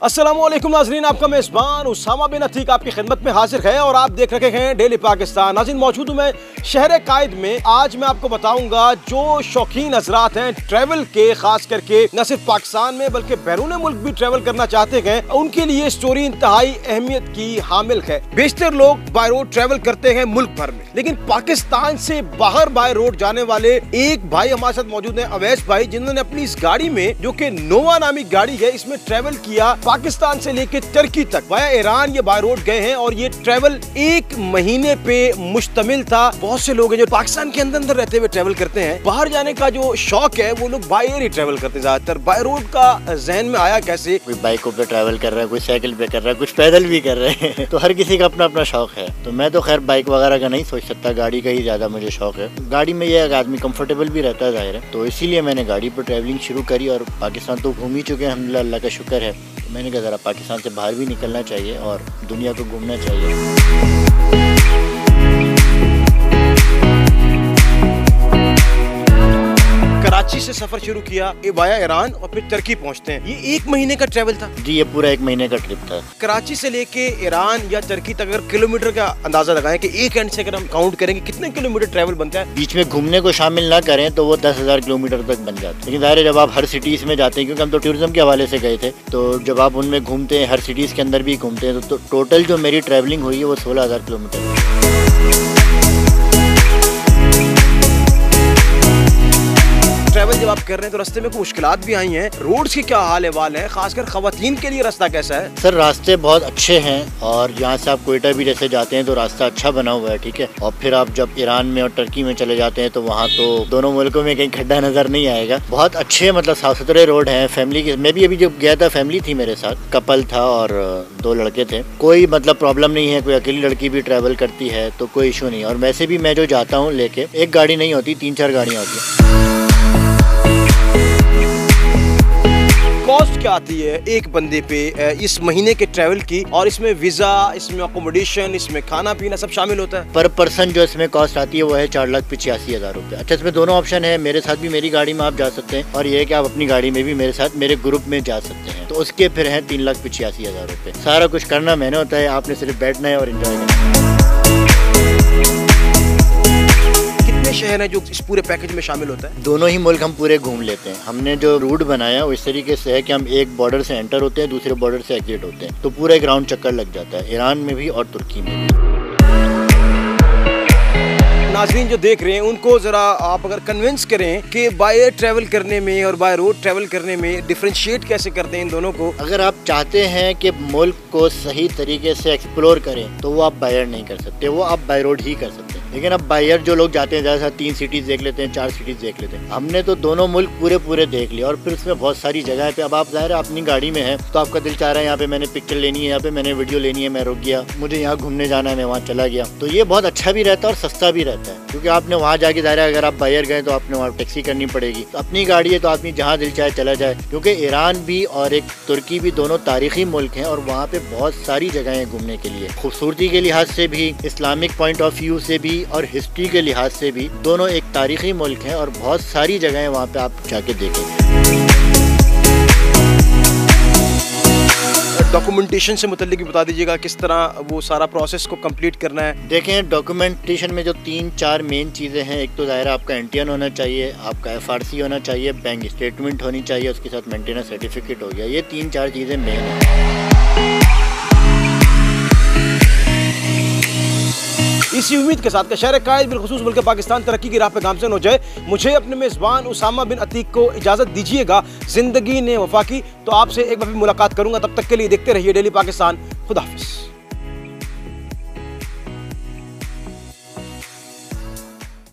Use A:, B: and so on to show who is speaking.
A: अस्सलामुअलैकुम नाज़रीन, आपका मेज़बान उसामा बिन अतीक आपकी खिदमत में हाजिर है और आप देख रहे हैं डेली पाकिस्तान। नाज़रीन, मौजूद हूँ मैं शहर कायद में। आज मैं आपको बताऊंगा जो शौकीन हजरात हैं ट्रैवल के, खास करके न सिर्फ पाकिस्तान में बल्कि बैरून मुल्क भी ट्रैवल करना चाहते हैं, उनके लिए स्टोरी इंतहाई अहमियत की हामिल है। बेशतर लोग बाय रोड ट्रैवल करते हैं मुल्क भर में, लेकिन पाकिस्तान से बाहर बाय रोड जाने वाले एक भाई हमारे साथ मौजूद है, अवैस भाई, जिन्होंने अपनी इस गाड़ी में, जो कि नोवा नामी गाड़ी है, इसमें ट्रैवल किया पाकिस्तान से लेके टर्की तक। वाया ईरान ये बाय रोड गए हैं और ये ट्रैवल 1 महीने पे मुश्तमिल था। बहुत से लोग हैं जो पाकिस्तान के अंदर रहते हुए ट्रैवल करते हैं, बाहर जाने का जो शौक है वो लोग बाय एयर ही ट्रैवल करते हैं ज्यादातर। बाय रोड का जहन में आया कैसे?
B: कोई बाइकों पे ट्रैवल कर रहा है, कोई साइकिल पे कर रहा है, कुछ पैदल भी कर रहे हैं, तो हर किसी का अपना अपना शौक है। तो मैं तो खैर बाइक वगैरह का नहीं सोच सकता, गाड़ी का ही ज्यादा मुझे शौक है। गाड़ी में ये आदमी कंफर्टेबल भी रहता है जाहिर है, तो इसीलिए मैंने गाड़ी पर ट्रैवलिंग शुरू करी। और पाकिस्तान तो घूम ही चुके हैं अल्हम्दुलिल्लाह, अल्लाह का शुक्र है। तो मैंने कहा ज़रा पाकिस्तान से बाहर भी निकलना चाहिए और दुनिया को घूमना चाहिए।
A: कराची से सफर शुरू किया, वाया ईरान और फिर टर्की पहुंचते हैं। ये 1 महीने का ट्रैवल था
B: जी, ये पूरा 1 महीने का ट्रिप था।
A: कराची से लेके ईरान या टर्की तक अगर किलोमीटर का अंदाजा लगाएं कि एक एंड से अगर हम काउंट करेंगे कितने किलोमीटर ट्रैवल बनता है?
B: बीच में घूमने को शामिल ना करें तो वो 10,000 किलोमीटर तक बन जाता है। लेकिन ज़ाहिर है जब आप हर सिटीज़ में जाते हैं, क्योंकि हम तो टूरिज्म के हवाले से गए थे, तो जब आप उनमें घूमते हैं, हर सिटीज़ के अंदर भी घूमते हैं, तो टोटल जो मेरी ट्रैवलिंग हुई है वो 16,000 किलोमीटर।
A: ट्रैवल जब आप कर रहे हैं तो रास्ते में कोई मुश्किलात भी आई हैं, रोड्स की क्या हाल एहवाल है, खासकर खवातीन के लिए रास्ता कैसा है?
B: सर रास्ते बहुत अच्छे हैं और यहाँ से आप कोयटा भी जैसे जाते हैं तो रास्ता अच्छा बना हुआ है, ठीक है। और फिर आप जब ईरान में और टर्की में चले जाते हैं तो वहाँ तो दोनों मुल्कों में कहीं खड्डा नजर नहीं आएगा। बहुत अच्छे मतलब साफ सुथरे रोड हैं। फैमिली की, मैं भी अभी जब गया था फैमिली थी मेरे साथ, कपल था और 2 लड़के थे। कोई मतलब प्रॉब्लम नहीं है, कोई अकेली लड़की भी ट्रैवल करती है तो कोई इशू नहीं है। और वैसे भी मैं जो जाता हूँ लेके, एक गाड़ी नहीं होती, 3-4 गाड़ियाँ होती हैं।
A: कॉस्ट क्या आती है एक बंदे पे इस महीने के ट्रैवल की? और इसमें वीजा, इसमें अकोमोडेशन, इसमें खाना पीना सब शामिल होता है?
B: पर पर्सन जो इसमें कॉस्ट आती है वो है 4,85,000 रुपये। अच्छा, इसमें दोनों ऑप्शन है, मेरे साथ भी मेरी गाड़ी में आप जा सकते हैं और ये है कि आप अपनी गाड़ी में भी मेरे साथ मेरे ग्रुप में जा सकते हैं, तो उसके फिर हैं 3,85,000 रुपये। सारा कुछ करना मैंने होता है, आपने सिर्फ बैठना है और एंजॉय करना है।
A: शहर है जो इस पूरे पैकेज में शामिल होता है?
B: दोनों ही मुल्क हम पूरे घूम लेते हैं। हमने जो रूट बनाया वो इस तरीके से है कि हम एक बॉर्डर से एंटर होते हैं, दूसरे बॉर्डर से एग्जिट होते हैं, तो पूरा एक राउंड चक्कर लग जाता है, ईरान में भी और तुर्की में भी।
A: नाज़रीन जो देख रहे हैं उनको ज़रा आप अगर कन्विंस करें कि बाय एयर ट्रैवल करने में और बाय रोड ट्रैवल करने में डिफरेंशिएट कैसे करते हैं इन दोनों को।
B: अगर आप चाहते हैं कि मुल्क को सही तरीके से एक्सप्लोर करें तो वो आप बाय एयर नहीं कर सकते, वो आप बाय रोड ही कर सकते हैं। लेकिन अब बाय एयर जो लोग जाते हैं ज़्यादा 3 सिटीज़ देख लेते हैं, 4 सिटीज़ देख लेते हैं। हमने तो दोनों मुल्क पूरे देख लिए और फिर उसमें बहुत सारी जगह पे अब आप ज़ाहिर है अपनी गाड़ी में है तो आपका दिल चाह रहा है यहाँ पे मैंने पिक्चर लेनी है, यहाँ पे मैंने वीडियो लेनी है, मैं रुक गया, मुझे यहाँ घूमने जाना है, मैं वहाँ चला गया। तो ये बहुत अच्छा भी रहता है और सस्ता भी रहता है, क्योंकि आपने वहाँ जाके ज़ाहिर है अगर आप बाय एयर गए तो आपने वहाँ टैक्सी करनी पड़ेगी। तो अपनी गाड़ी है तो आदमी जहाँ दिल चाहे चला जाए, क्योंकि ईरान भी और एक तुर्की भी दोनों तारीखी मुल्क हैं और वहाँ पे बहुत सारी जगह हैं घूमने के लिए। खूबसूरती के लिहाज से भी, इस्लामिक पॉइंट ऑफ व्यू से भी और हिस्ट्री के लिहाज से भी दोनों एक तारीखी मुल्क हैं और बहुत सारी जगहें वहाँ पे आप जाके देखेंगे।
A: डॉक्यूमेंटेशन से मुतल्लिक भी बता दीजिएगा किस तरह वो सारा प्रोसेस को कंप्लीट करना है?
B: देखें, डॉक्यूमेंटेशन में जो 3-4 मेन चीज़ें हैं, एक तो ज़ाहिर आपका एनटीएन होना चाहिए, आपका FRC होना चाहिए, बैंक स्टेटमेंट होनी चाहिए, उसके साथ मेंटेनेंस सर्टिफिकेट हो गया। ये 3-4 चीज़ें मेन हैं।
A: इसी उम्मीद के साथ कि शहर कायद बिलखुसूस मुल्क पाकिस्तान तरक्की की राह पे गामज़न हो जाए, मुझे अपने मेज़बान उसामा बिन अतीक को इजाज़त दीजिएगा। ज़िंदगी ने वफा की, तो आपसे एक बार मुलाकात करूँगा। तब तक के लिए देखते रहिए डेली पाकिस्तान। खुदा हाफिज़।